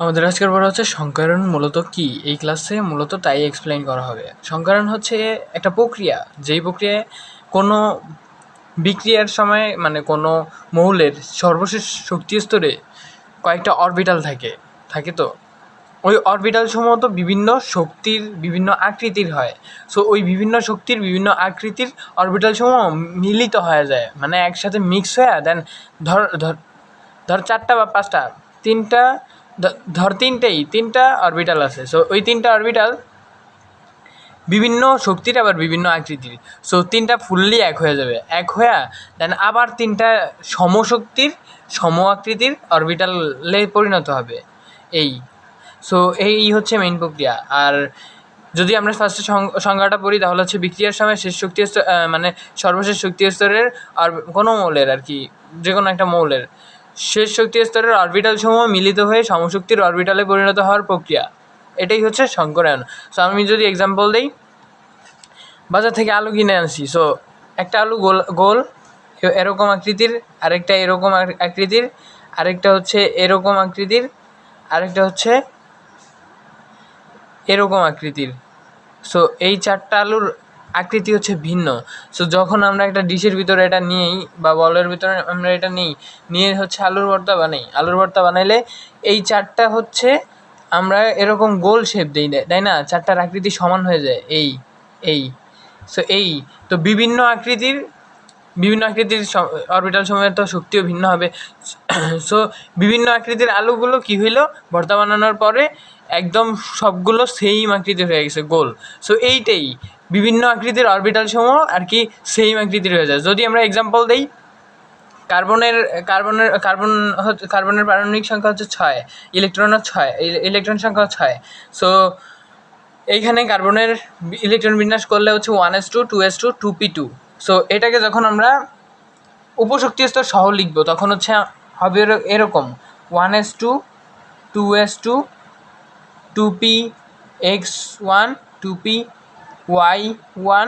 আমাদের আজকের পড়া হচ্ছে সংকারণ মূলত কি। এই ক্লাসে মূলত তাই এক্সপ্লেইন করা হবে। সংকারণ হচ্ছে একটা প্রক্রিয়া, যেই প্রক্রিয়ায় কোনো বিক্রিয়ার সময় মানে কোনো মৌলের সর্বশেষ শক্তি স্তরে কয়েকটা অরবিটাল থাকে তো ওই অরবিটাল সমূহ তো বিভিন্ন শক্তির বিভিন্ন আকৃতির হয়। সো ওই বিভিন্ন শক্তির বিভিন্ন আকৃতির অরবিটাল সমূহ মিলিত হয়ে যায়, মানে একসাথে মিক্স হয়ে দেন ধর ধর ধর চারটা বা পাঁচটা, তিনটা, ধর তিনটা অরবিটাল আছে। সো ওই তিনটা অরবিটাল বিভিন্ন শক্তির আবার বিভিন্ন আকৃতির। সো তিনটা ফুললি এক হয়ে যাবে, এক হয়ে দেন আবার তিনটা সমশক্তির সম আকৃতির অরবিটালে পরিণত হবে। সো এই হচ্ছে মেইন প্রক্রিয়া। আর যদি আমরা ফার্স্টে সংজ্ঞাটা পড়ি তাহলে হচ্ছে বিক্রিয়ার সময় শেষ শক্তি স্তর মানে সর্বশেষ শক্তি স্তরের আর কোনো মৌলের আর কি, যে কোনো একটা মৌলের শেষ শক্তি স্তরের অরবিটাল সমূহ মিলিত হয়ে সমশক্তির অরবিটালে পরিণত হওয়ার প্রক্রিয়া, এটাই হচ্ছে সংকরায়ন। সো আমি যদি এক্সাম্পল দিই, বাজার থেকে আলু কিনে আনছি। সো একটা আলু গোল গোল এরকম আকৃতির, আরেকটা এরকম আকৃতির, আরেকটা হচ্ছে এরকম আকৃতির, আরেকটা হচ্ছে এরকম আকৃতির। সো এই চারটা আলুর আকৃতি হচ্ছে ভিন্ন। সো যখন আমরা একটা ডিশের ভিতরে এটা নিই বা বলের ভিতরে আমরা এটা নিয়ে হচ্ছে আলুর ভর্তা বানাই, আলুর ভর্তা বানাইলে এই চারটা হচ্ছে আমরা এরকম গোল শেপ দিই, তাই না? চারটার আকৃতি সমান হয়ে যায়। সো তো বিভিন্ন আকৃতির অরবিটাল সময়ের তো শক্তিও ভিন্ন হবে। সো বিভিন্ন আকৃতির আলুগুলো কী হইলো, ভর্তা বানানোর পরে একদম সবগুলো সেম আকৃতির হয়ে গেছে, গোল। সো এইটাই বিভিন্ন আকৃতির অরবিটাল সমূহ আর কি সেম আকৃতির হয়ে যায়। যদি আমরা এক্সাম্পল দিই, কার্বনের পারমাণবিক সংখ্যা হচ্ছে 6, ইলেকট্রন সংখ্যা 6। সো এইখানে কার্বনের ইলেকট্রন বিন্যাস করলে হচ্ছে 1s2 2s2 2p2। সো এটাকে যখন আমরা উপশক্তি স্তর সহ লিখব তখন হচ্ছে হবে এরকম 1s2 2s2 2px1 2py1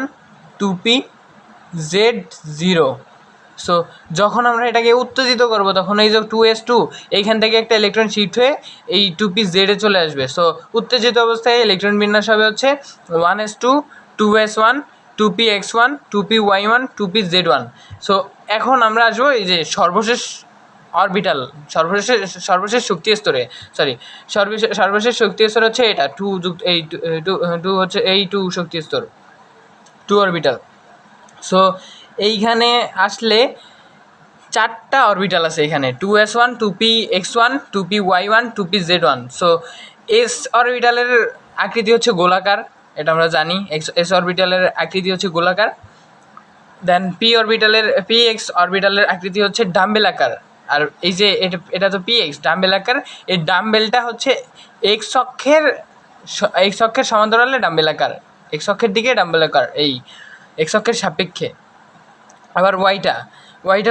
2pz0। So যখন আমরা এটাকে উত্তেজিত করব তখন এই যে 2s2 এইখান থেকে একটা ইলেকট্রন শিফট হয়ে এই 2pz এ চলে আসবে। সো উত্তেজিত অবস্থায় ইলেকট্রন বিন্যাস হবে হচ্ছে 1s2 2s1 2px1 2py1 2pz1। So এখন আমরা আসবো এই যে সর্বশেষ অরবিটাল, সর্বশেষ শক্তি স্তরে, সর্বশেষ শক্তি স্তর হচ্ছে এটা 2 যুক্ত এই 2 হচ্ছে এই 2 শক্তি স্তর, 2 অরবিটাল। সো এইখানে আসলে চারটা অরবিটাল আছে এখানে, 2s1 2px1 2py1 2pz1। So S অরবিটালের আকৃতি হচ্ছে গোলাকার, এটা আমরা জানি। এস অরবিটালের আকৃতি হচ্ছে গোলাকার। দেন পিএক্স অরবিটালের আকৃতি হচ্ছে ডাম্বেল আকার। আর এই যে এটা তো পিএক্স ডাম্বেল আকার, এই ডাম্বেলটা হচ্ছে এক্স অক্ষের সমান্তরালে ডাম্বেল আকার, এক্স অক্ষের দিকে ডাম্বেল আকার, এই এক্স অক্ষের সাপেক্ষে। আবার ওয়াইটা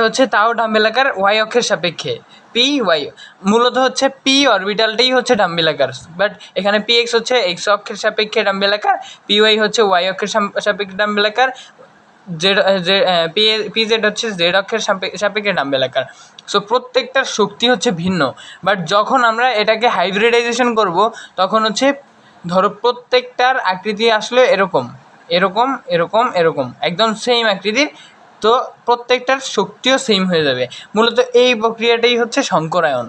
হচ্ছে তাও ডাম্বেল আকার, ওয়াই অক্ষের সাপেক্ষে। পি ওয়াই মূলত হচ্ছে পি অরবিটালটাই হচ্ছে ডাম্বেল আকার, বাট এখানে পি এক্স হচ্ছে এক্স অক্ষের সাপেক্ষে ডাম্বেল আকার, পি ওয়াই হচ্ছে ওয়াই অক্ষের সাপেক্ষে ডাম্বেল আকার, পিজেড হচ্ছে জেড অক্ষের সাপেক্ষে ডাম্বেল আকার। সো প্রত্যেকটার শক্তি হচ্ছে ভিন্ন, বাট যখন আমরা এটাকে হাইব্রিডাইজেশন করব তখন হচ্ছে ধরো প্রত্যেকটার আকৃতি আসলে এরকম এরকম এরকম এরকম একদম সেম আকৃতির, তো প্রত্যেকটার শক্তিও সেম হয়ে যাবে। মূলত এই প্রক্রিয়াটাই হচ্ছে সংকরায়ন।